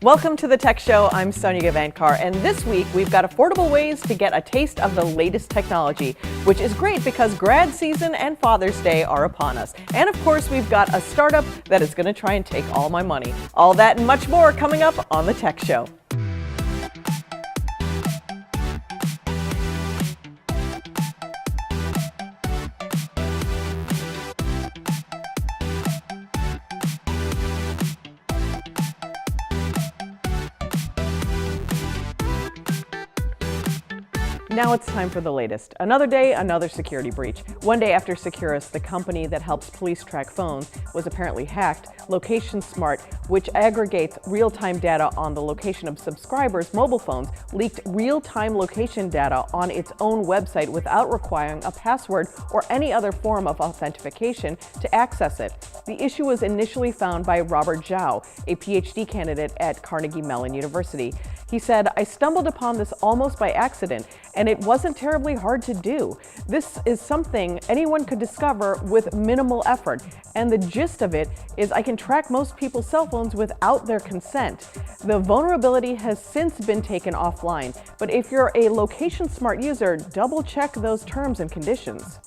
Welcome to the Tech Show. I'm Sonia Gavankar, and this week we've got affordable ways to get a taste of the latest technology, which is great because grad season and Father's Day are upon us. And of course, we've got a startup that is going to try and take all my money. All that and much more coming up on the Tech Show. Now it's time for the latest. Another day, another security breach. One day after Securus, the company that helps police track phones, was apparently hacked, Location Smart, which aggregates real-time data on the location of subscribers' mobile phones, leaked real-time location data on its own website without requiring a password or any other form of authentication to access it. The issue was initially found by Robert Zhao, a PhD candidate at Carnegie Mellon University. He said, "I stumbled upon this almost by accident, and it wasn't terribly hard to do. This is something anyone could discover with minimal effort, and the gist of it is I can track most people's cell phones without their consent. The vulnerability has since been taken offline, but if you're a Location Smart user, double check those terms and conditions."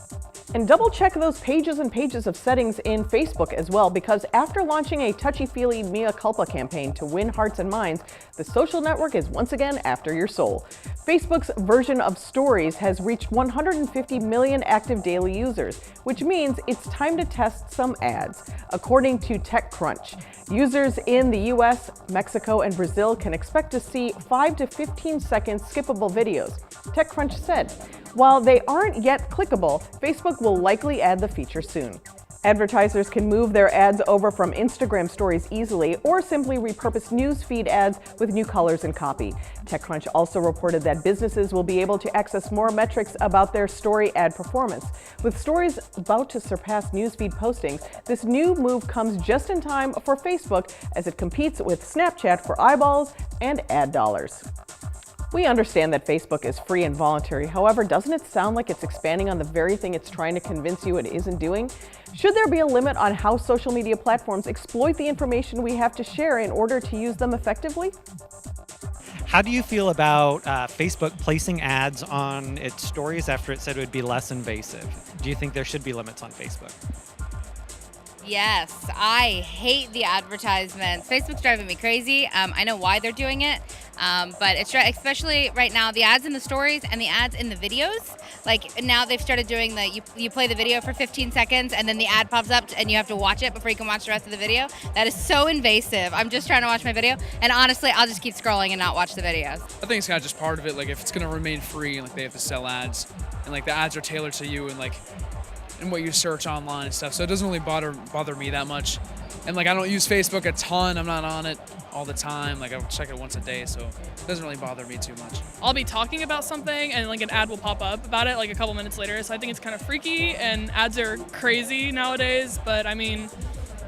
And double check those pages and pages of settings in Facebook as well, because after launching a touchy-feely mea culpa campaign to win hearts and minds, the social network is once again after your soul. Facebook's version of Stories has reached 150 million active daily users, which means it's time to test some ads. According to TechCrunch, users in the US, Mexico, and Brazil can expect to see 5 to 15 second skippable videos. TechCrunch said, while they aren't yet clickable, Facebook will likely add the feature soon. Advertisers can move their ads over from Instagram Stories easily or simply repurpose newsfeed ads with new colors and copy. TechCrunch also reported that businesses will be able to access more metrics about their story ad performance. With Stories about to surpass newsfeed postings, this new move comes just in time for Facebook as it competes with Snapchat for eyeballs and ad dollars. We understand that Facebook is free and voluntary. However, doesn't it sound like it's expanding on the very thing it's trying to convince you it isn't doing? Should there be a limit on how social media platforms exploit the information we have to share in order to use them effectively? How do you feel about Facebook placing ads on its stories after it said it would be less invasive? Do you think there should be limits on Facebook? Yes, I hate the advertisements. Facebook's driving me crazy. I know why they're doing it, but it's especially right now, the ads in the stories and the ads in the videos. Like now they've started doing you play the video for 15 seconds and then the ad pops up and you have to watch it before you can watch the rest of the video. That is so invasive. I'm just trying to watch my video, and honestly, I'll just keep scrolling and not watch the videos. I think it's kind of just part of it. Like if it's going to remain free and like they have to sell ads and like the ads are tailored to you and like and what you search online and stuff, so it doesn't really bother me that much. And like I don't use Facebook a ton. I'm not on it all the time. Like I'll check it once a day, so it doesn't really bother me too much. I'll be talking about something and like an ad will pop up about it like a couple minutes later, so I think it's kind of freaky, and ads are crazy nowadays, but I mean,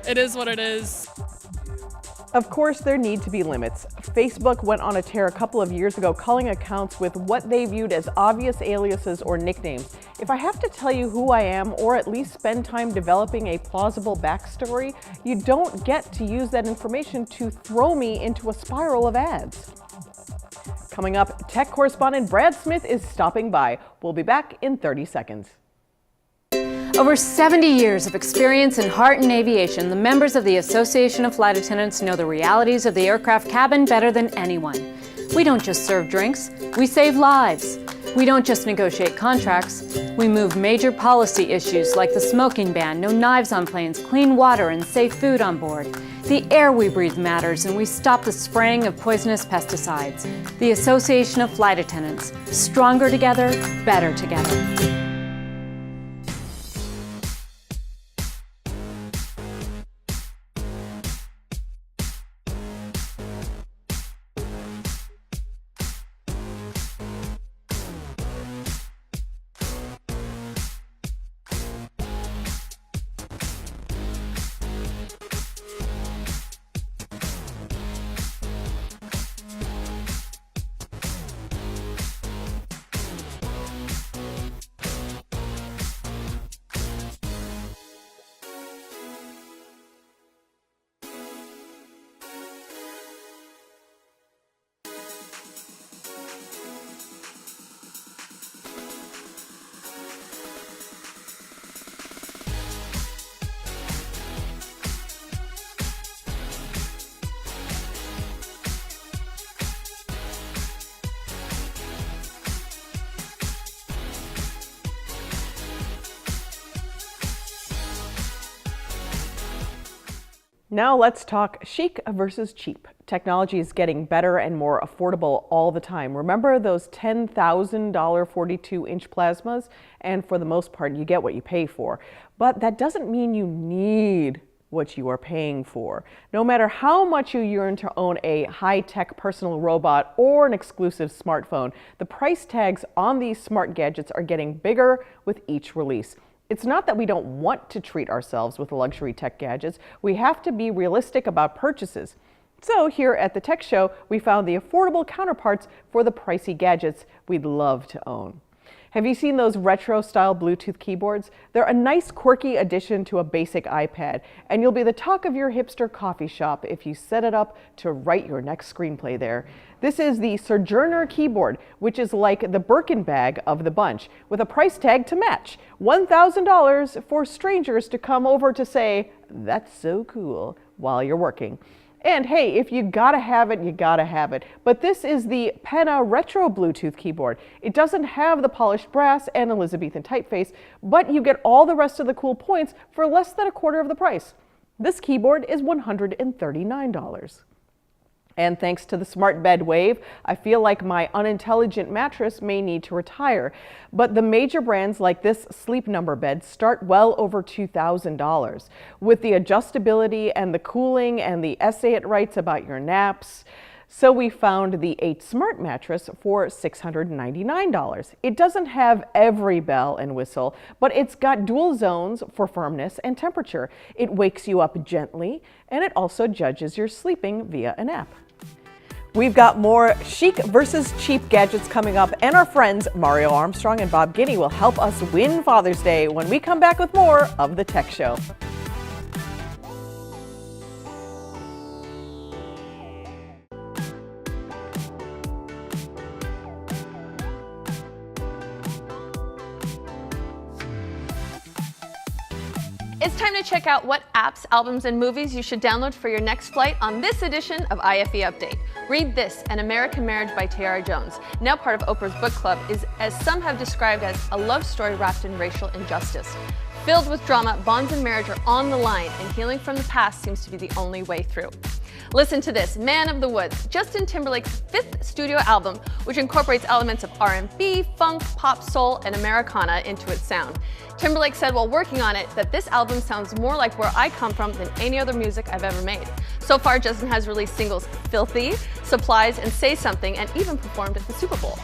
it is what it is. Of course, there need to be limits. Facebook went on a tear a couple of years ago calling accounts with what they viewed as obvious aliases or nicknames. If I have to tell you who I am, or at least spend time developing a plausible backstory, you don't get to use that information to throw me into a spiral of ads. Coming up, tech correspondent Brad Smith is stopping by. We'll be back in 30 seconds. Over 70 years of experience in heart and aviation, the members of the Association of Flight Attendants know the realities of the aircraft cabin better than anyone. We don't just serve drinks, we save lives. We don't just negotiate contracts, we move major policy issues like the smoking ban, no knives on planes, clean water, and safe food on board. The air we breathe matters, and we stop the spraying of poisonous pesticides. The Association of Flight Attendants. Stronger together, better together. Now let's talk chic versus cheap. Technology is getting better and more affordable all the time. Remember those $10,000 42-inch plasmas? And for the most part, you get what you pay for. But that doesn't mean you need what you are paying for. No matter how much you yearn to own a high-tech personal robot or an exclusive smartphone, the price tags on these smart gadgets are getting bigger with each release. It's not that we don't want to treat ourselves with luxury tech gadgets. We have to be realistic about purchases. So here at the Tech Show, we found the affordable counterparts for the pricey gadgets we'd love to own. Have you seen those retro-style Bluetooth keyboards? They're a nice, quirky addition to a basic iPad, and you'll be the talk of your hipster coffee shop if you set it up to write your next screenplay there. This is the Sojourner keyboard, which is like the Birkin bag of the bunch, with a price tag to match. $1,000 for strangers to come over to say, "That's so cool," while you're working. And hey, if you gotta have it, you gotta have it. But this is the Penna Retro Bluetooth keyboard. It doesn't have the polished brass and Elizabethan typeface, but you get all the rest of the cool points for less than a quarter of the price. This keyboard is $139. And thanks to the Smart Bed Wave, I feel like my unintelligent mattress may need to retire. But the major brands like this Sleep Number bed start well over $2,000. With the adjustability and the cooling and the essay it writes about your naps. So we found the 8 Smart mattress for $699. It doesn't have every bell and whistle, but it's got dual zones for firmness and temperature. It wakes you up gently, and it also judges your sleeping via an app. We've got more chic versus cheap gadgets coming up, and our friends Mario Armstrong and Bob Guiney will help us win Father's Day when we come back with more of The Tech Show. It's time to check out what apps, albums, and movies you should download for your next flight on this edition of IFE Update. Read this, An American Marriage by Tayari Jones, now part of Oprah's book club, is, as some have described, as a love story wrapped in racial injustice. Filled with drama, bonds and marriage are on the line, and healing from the past seems to be the only way through. Listen to this, Man of the Woods, Justin Timberlake's 5th studio album, which incorporates elements of R&B, funk, pop, soul, and Americana into its sound. Timberlake said while working on it that this album sounds more like where I come from than any other music I've ever made. So far, Justin has released singles Filthy, Supplies, and Say Something, and even performed at the Super Bowl.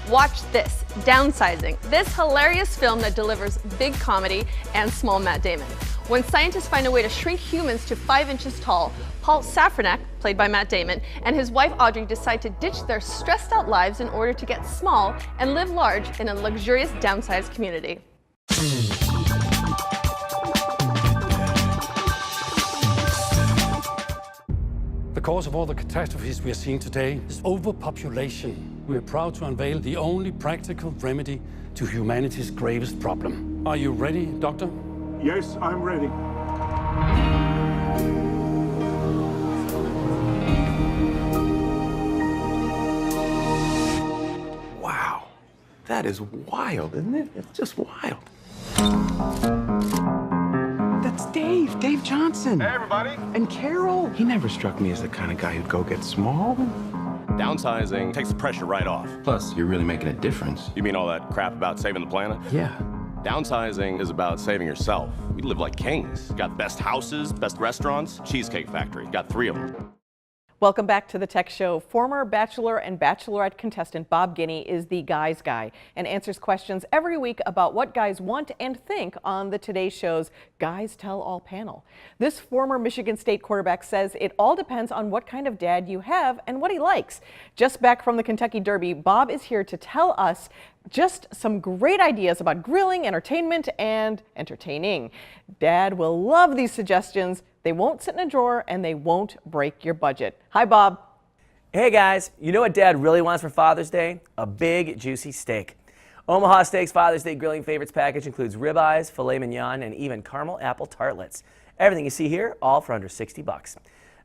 Watch this, Downsizing, this hilarious film that delivers big comedy and small Matt Damon. When scientists find a way to shrink humans to 5 inches tall, Paul Safranek, played by Matt Damon, and his wife Audrey decide to ditch their stressed out lives in order to get small and live large in a luxurious downsized community. The cause of all the catastrophes we are seeing today is overpopulation. We are proud to unveil the only practical remedy to humanity's gravest problem. Are you ready, Doctor? Yes, I'm ready. Wow, that is wild, isn't it? It's just wild. That's Dave Johnson. Hey, everybody. And Carol. He never struck me as the kind of guy who'd go get small. Downsizing takes the pressure right off. Plus, you're really making a difference. You mean all that crap about saving the planet? Yeah. Downsizing is about saving yourself. We live like kings. Got the best houses, best restaurants, Cheesecake Factory. Got 3 of them. Welcome back to The Tech Show. Former Bachelor and Bachelorette contestant Bob Guiney is the Guys Guy and answers questions every week about what guys want and think on the Today Show's Guys Tell All panel. This former Michigan State quarterback says it all depends on what kind of dad you have and what he likes. Just back from the Kentucky Derby, Bob is here to tell us just some great ideas about grilling, entertainment, and entertaining. Dad will love these suggestions. They won't sit in a drawer, and they won't break your budget. Hi, Bob. Hey, guys. You know what Dad really wants for Father's Day? A big, juicy steak. Omaha Steaks Father's Day Grilling Favorites package includes ribeyes, filet mignon, and even caramel apple tartlets. Everything you see here, all for under $60.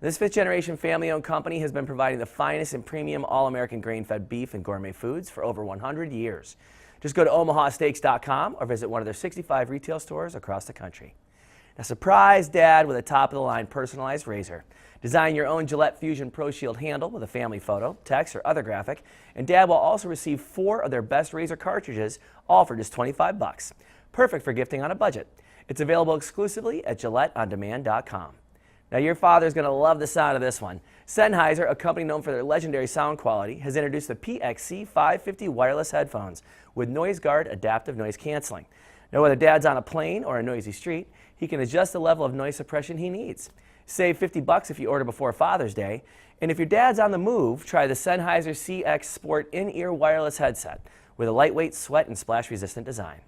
This 5th-generation family-owned company has been providing the finest and premium all-American grain-fed beef and gourmet foods for over 100 years. Just go to omahasteaks.com or visit one of their 65 retail stores across the country. Now surprise Dad with a top-of-the-line personalized razor. Design your own Gillette Fusion Pro Shield handle with a family photo, text, or other graphic, and Dad will also receive 4 of their best razor cartridges, all for just $25. Perfect for gifting on a budget. It's available exclusively at GilletteOnDemand.com. Now your father's going to love the sound of this one. Sennheiser, a company known for their legendary sound quality, has introduced the PXC 550 wireless headphones with Noise Guard adaptive noise canceling. Now whether Dad's on a plane or a noisy street, he can adjust the level of noise suppression he needs. Save $50 if you order before Father's Day. And if your dad's on the move, try the Sennheiser CX Sport in-ear wireless headset with a lightweight, sweat, and splash-resistant design.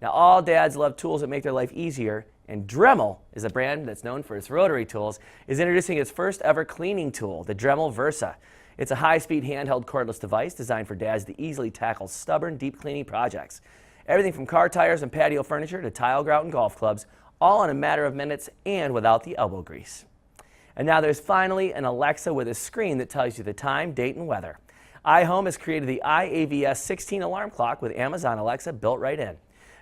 Now, all dads love tools that make their life easier, and Dremel is a brand that's known for its rotary tools, is introducing its first ever cleaning tool, the Dremel Versa. It's a high-speed handheld cordless device designed for dads to easily tackle stubborn, deep cleaning projects. Everything from car tires and patio furniture to tile grout and golf clubs, all in a matter of minutes and without the elbow grease. And now there's finally an Alexa with a screen that tells you the time, date, and weather. iHome has created the iAVS 16 alarm clock with Amazon Alexa built right in.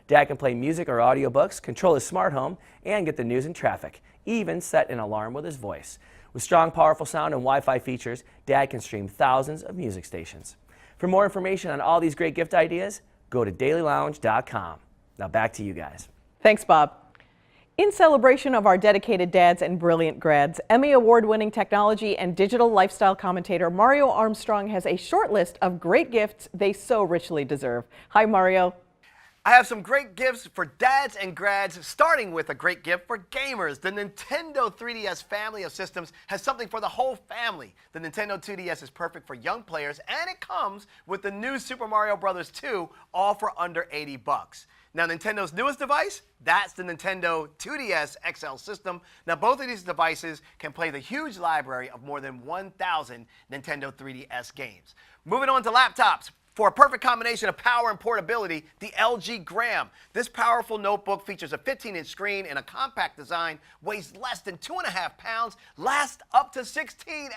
Dad can play music or audiobooks, control his smart home, and get the news and traffic, even set an alarm with his voice. With strong, powerful sound and Wi-Fi features, Dad can stream thousands of music stations. For more information on all these great gift ideas, go to dailylounge.com. Now back to you guys. Thanks, Bob. In celebration of our dedicated dads and brilliant grads, Emmy Award-winning technology and digital lifestyle commentator Mario Armstrong has a short list of great gifts they so richly deserve. Hi, Mario. I have some great gifts for dads and grads, starting with a great gift for gamers. The Nintendo 3DS family of systems has something for the whole family. The Nintendo 2DS is perfect for young players, and it comes with the new Super Mario Bros. 2, all for under $80. Now, Nintendo's newest device, that's the Nintendo 2DS XL system. Now, both of these devices can play the huge library of more than 1,000 Nintendo 3DS games. Moving on to laptops. For a perfect combination of power and portability, the LG Gram. This powerful notebook features a 15-inch screen and a compact design, weighs less than 2.5 pounds, lasts up to 16.5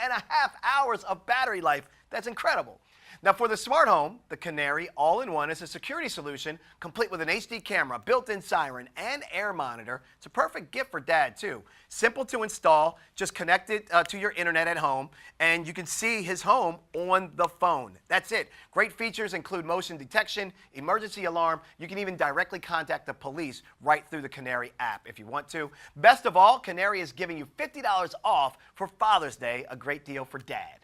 hours of battery life. That's incredible. Now for the smart home, the Canary all-in-one is a security solution complete with an HD camera, built-in siren, and air monitor. It's a perfect gift for dad too. Simple to install, just connect it to your internet at home, and you can see his home on the phone. That's it. Great features include motion detection, emergency alarm. You can even directly contact the police right through the Canary app if you want to. Best of all, Canary is giving you $50 off for Father's Day, a great deal for dad.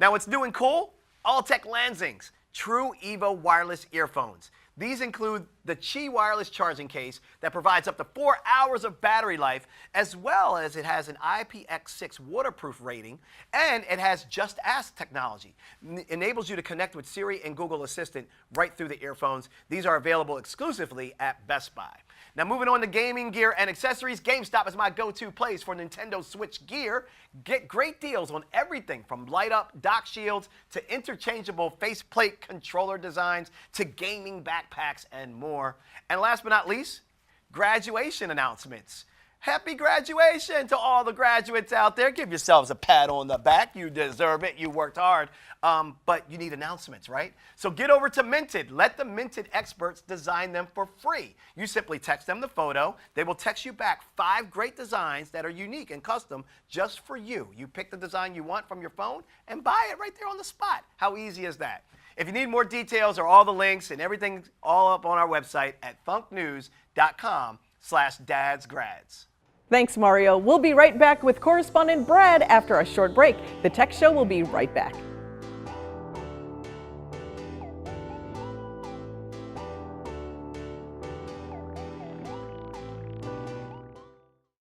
Now what's new and cool? Alltech Lansings, True Evo wireless earphones. These include the Qi wireless charging case that provides up to 4 hours of battery life, as well as it has an IPX6 waterproof rating, and it has Just Ask technology. Enables you to connect with Siri and Google Assistant right through the earphones. These are available exclusively at Best Buy. Now moving on to gaming gear and accessories, GameStop is my go-to place for Nintendo Switch gear. Get great deals on everything from light-up dock shields to interchangeable faceplate controller designs to gaming backpacks and more. And last but not least, graduation announcements. Happy graduation to all the graduates out there. Give yourselves a pat on the back. You deserve it. You worked hard. But you need announcements, right? So get over to Minted. Let the Minted experts design them for free. You simply text them the photo. They will text you back 5 great designs that are unique and custom just for you. You pick the design you want from your phone and buy it right there on the spot. How easy is that? If you need more details or all the links and everything all up on our website at funknews.com/dadsgrads. Thanks, Mario. We'll be right back with correspondent Brad after a short break. The Tech Show will be right back.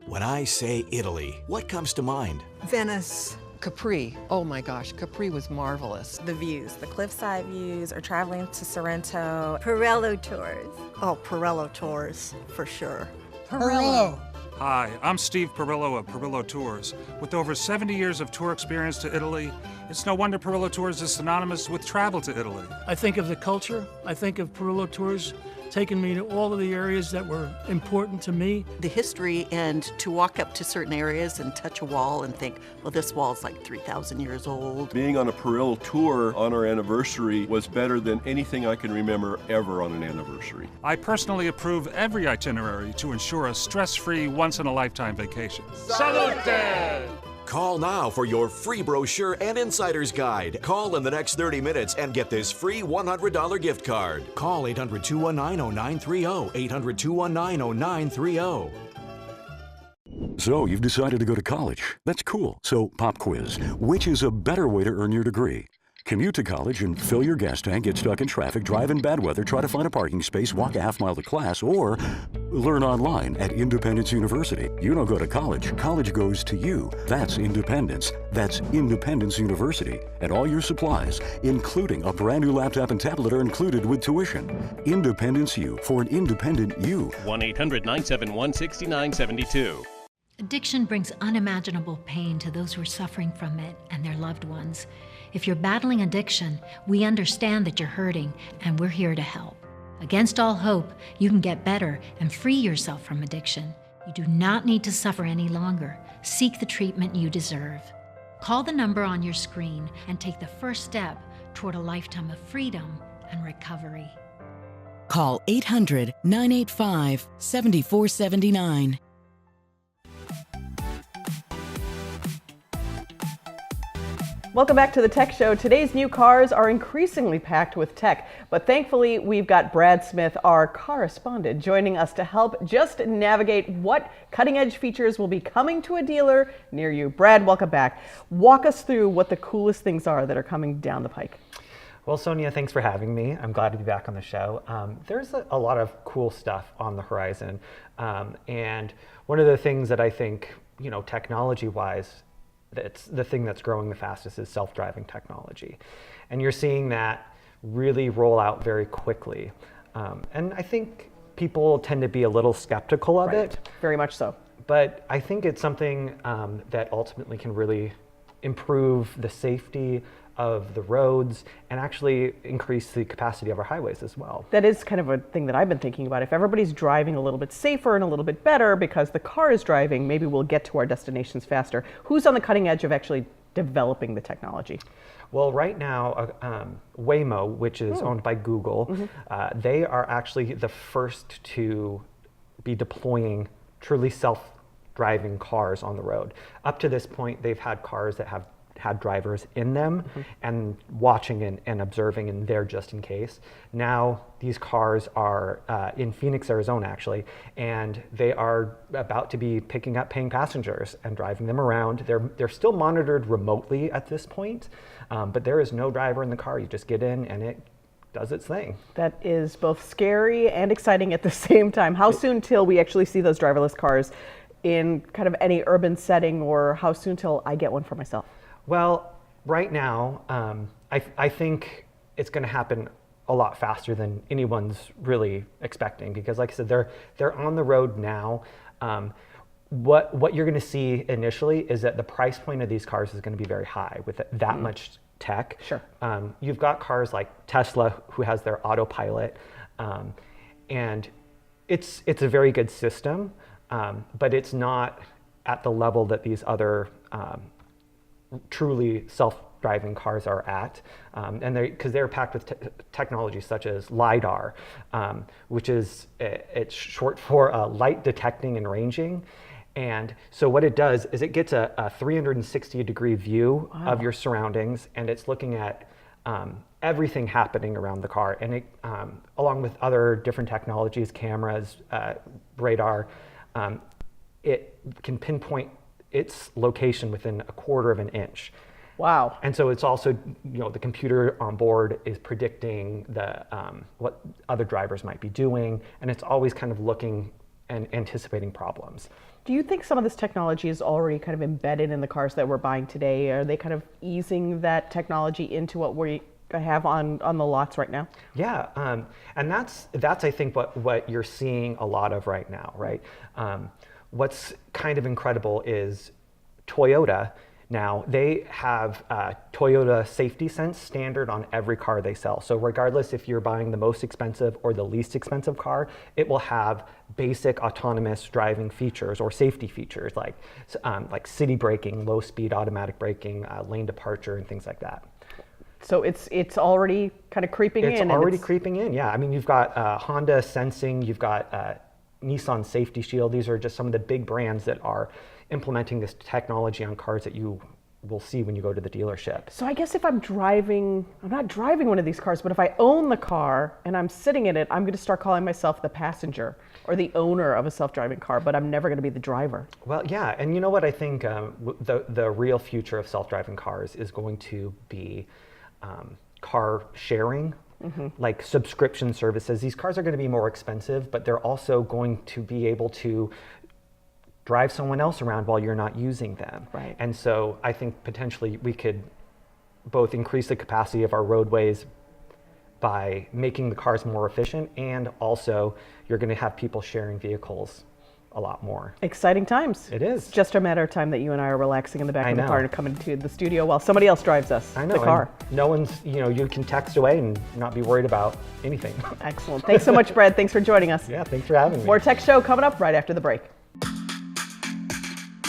When I say Italy, what comes to mind? Venice. Capri. Oh my gosh, Capri was marvelous. The views, the cliffside views, or traveling to Sorrento. Pirello Tours. Oh, Pirello Tours, for sure. Pirello. Hi, I'm Steve Perillo of Perillo Tours. With over 70 years of tour experience to Italy, It's no wonder Perillo Tours is synonymous with travel to Italy. I think of the culture. I think of Perillo Tours taking me to all of the areas that were important to me. The history, and to walk up to certain areas and touch a wall and think, well, this wall's like 3,000 years old. Being on a Perillo tour on our anniversary was better than anything I can remember ever on an anniversary. I personally approve every itinerary to ensure a stress-free, once-in-a-lifetime vacation. Salute! Call now for your free brochure and insider's guide. Call in the next 30 minutes and get this free $100 gift card. Call 800-219-0930, 800-219-0930. So you've decided to go to college. That's cool. So pop quiz. Which is a better way to earn your degree? Commute to college and fill your gas tank, get stuck in traffic, drive in bad weather, try to find a parking space, walk a half-mile to class, or learn online at Independence University. You don't go to college. College goes to you. That's independence. That's Independence University. And all your supplies, including a brand new laptop and tablet, are included with tuition. Independence U, for an independent you. 1-800-971-6972. Addiction brings unimaginable pain to those who are suffering from it and their loved ones. If you're battling addiction, we understand that you're hurting, and we're here to help. Against all hope, you can get better and free yourself from addiction. You do not need to suffer any longer. Seek the treatment you deserve. Call the number on your screen and take the first step toward a lifetime of freedom and recovery. Call 800-985-7479. Welcome back to the Tech Show. Today's new cars are increasingly packed with tech, but thankfully we've got Brad Smith, our correspondent, joining us to help just navigate what cutting-edge features will be coming to a dealer near you. Brad, welcome back. Walk us through what the coolest things are that are coming down the pike. Well, Sonia, thanks for having me. I'm glad to be back on the show. There's a lot of cool stuff on the horizon, and one of the things that I think, technology-wise, it's the thing that's growing the fastest is self-driving technology. And you're seeing that really roll out very quickly. And I think people tend to be a little skeptical of it. Very much so. But I think it's something that ultimately can really improve the safety of the roads and actually increase the capacity of our highways as well. That is kind of a thing that I've been thinking about. If everybody's driving a little bit safer and a little bit better because the car is driving, maybe we'll get to our destinations faster. Who's on the cutting edge of actually developing the technology? Well, right now, Waymo, which is owned by Google, they are actually the first to be deploying truly self-driving cars on the road. Up to this point, they've had cars that have had drivers in them and watching and observing and there just in case. Now these cars are in Phoenix, Arizona actually, and they are about to be picking up paying passengers and driving them around. They're still monitored remotely at this point, but there is no driver in the car. You just get in and it does its thing. That is both scary and exciting at the same time. How soon till we actually see those driverless cars in kind of any urban setting, or how soon till I get one for myself? Well, right now, I think it's going to happen a lot faster than anyone's really expecting, because like I said, they're on the road now. What you're going to see initially is that the price point of these cars is going to be very high with that much tech. Sure. You've got cars like Tesla, who has their autopilot, and it's a very good system, but it's not at the level that these other truly self-driving cars are at, and because they're packed with technology such as LiDAR, which is it's short for light detecting and ranging. And so what it does is it gets a 360-degree view of your surroundings, and it's looking at everything happening around the car, and it, along with other different technologies, cameras, radar, it can pinpoint its location within a quarter of an inch. Wow. And so it's also, the computer on board is predicting what other drivers might be doing, and it's always kind of looking and anticipating problems. Do you think some of this technology is already kind of embedded in the cars that we're buying today? Are they kind of easing that technology into what we have on the lots right now? Yeah, and that's I think what you're seeing a lot of right now, right? What's kind of incredible is Toyota Now, they have Toyota Safety Sense standard on every car they sell. So regardless if you're buying the most expensive or the least expensive car, it will have basic autonomous driving features or safety features like city braking, low speed automatic braking, lane departure, and things like that. So it's already kind of creeping in. It's already creeping in, yeah. I mean, you've got Honda Sensing, you've got Nissan Safety Shield. These are just some of the big brands that are implementing this technology on cars that you will see when you go to the dealership. So I guess if I'm not driving one of these cars, but if I own the car and I'm sitting in it, I'm going to start calling myself the passenger or the owner of a self-driving car, but I'm never going to be the driver. Well, yeah, and you know what? I think the real future of self-driving cars is going to be car sharing, like subscription services. These cars are going to be more expensive, but they're also going to be able to drive someone else around while you're not using them. Right. And so I think potentially we could both increase the capacity of our roadways by making the cars more efficient, and also you're going to have people sharing vehicles a lot more. Exciting times. It is. It's just a matter of time that you and I are relaxing in the back of the know. car and coming to the studio while somebody else drives us. I know. The car. And no one's, you can text away and not be worried about anything. Excellent. Thanks so much, Brad. Thanks for joining us. Yeah, thanks for having me. More Tech Show coming up right after the break.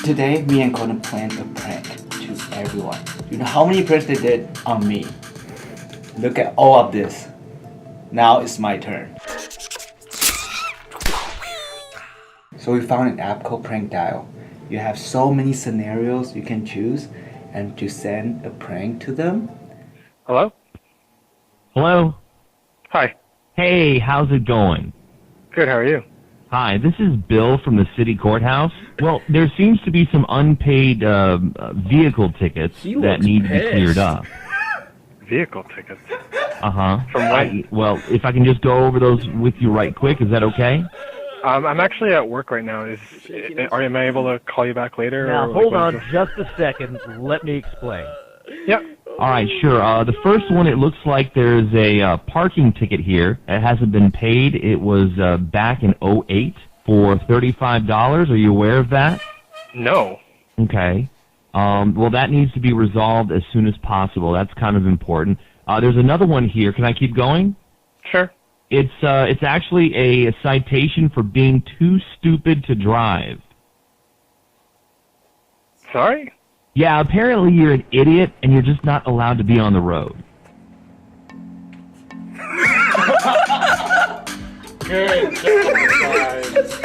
Today, me and Conan planned a prank to everyone. You know how many pranks they did on me? Look at all of this. Now it's my turn. So we found an app called Prank Dial. You have so many scenarios you can choose and to send a prank to them. Hello? Hello? Hi. Hey, how's it going? Good, how are you? Hi, this is Bill from the city courthouse. Well, there seems to be some unpaid vehicle tickets that need to be cleared up. Vehicle tickets? Uh-huh. From when? Well, if I can just go over those with you right quick, is that okay? I'm actually at work right now. Am I able to call you back later? Now, or hold on just a second. Let me explain. Yep. All right, sure. The first one, it looks like there's a parking ticket here. It hasn't been paid. It was back in 2008 for $35. Are you aware of that? No. Okay. Well, that needs to be resolved as soon as possible. That's kind of important. There's another one here. Can I keep going? Sure. It's actually a citation for being too stupid to drive. Sorry? Yeah, apparently you're an idiot and you're just not allowed to be on the road. Good job, guys.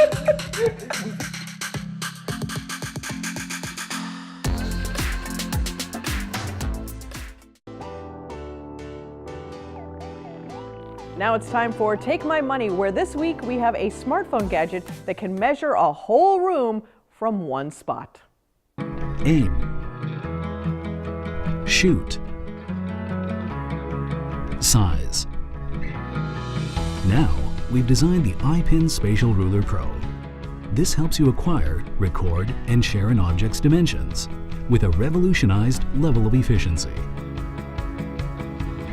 Now it's time for Take My Money, where this week we have a smartphone gadget that can measure a whole room from one spot. Aim. Shoot. Size. Now, we've designed the iPin Spatial Ruler Pro. This helps you acquire, record, and share an object's dimensions with a revolutionized level of efficiency.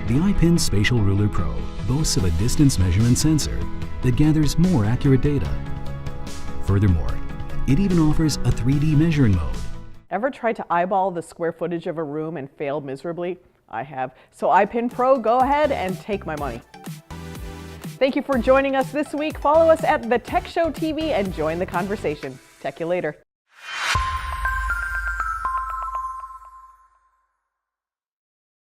The iPin Spatial Ruler Pro boasts of a distance measurement sensor that gathers more accurate data. Furthermore, it even offers a 3D measuring mode. Ever tried to eyeball the square footage of a room and failed miserably? I have. So iPin Pro, go ahead and take my money. Thank you for joining us this week. Follow us at The Tech Show TV and join the conversation. Check you later.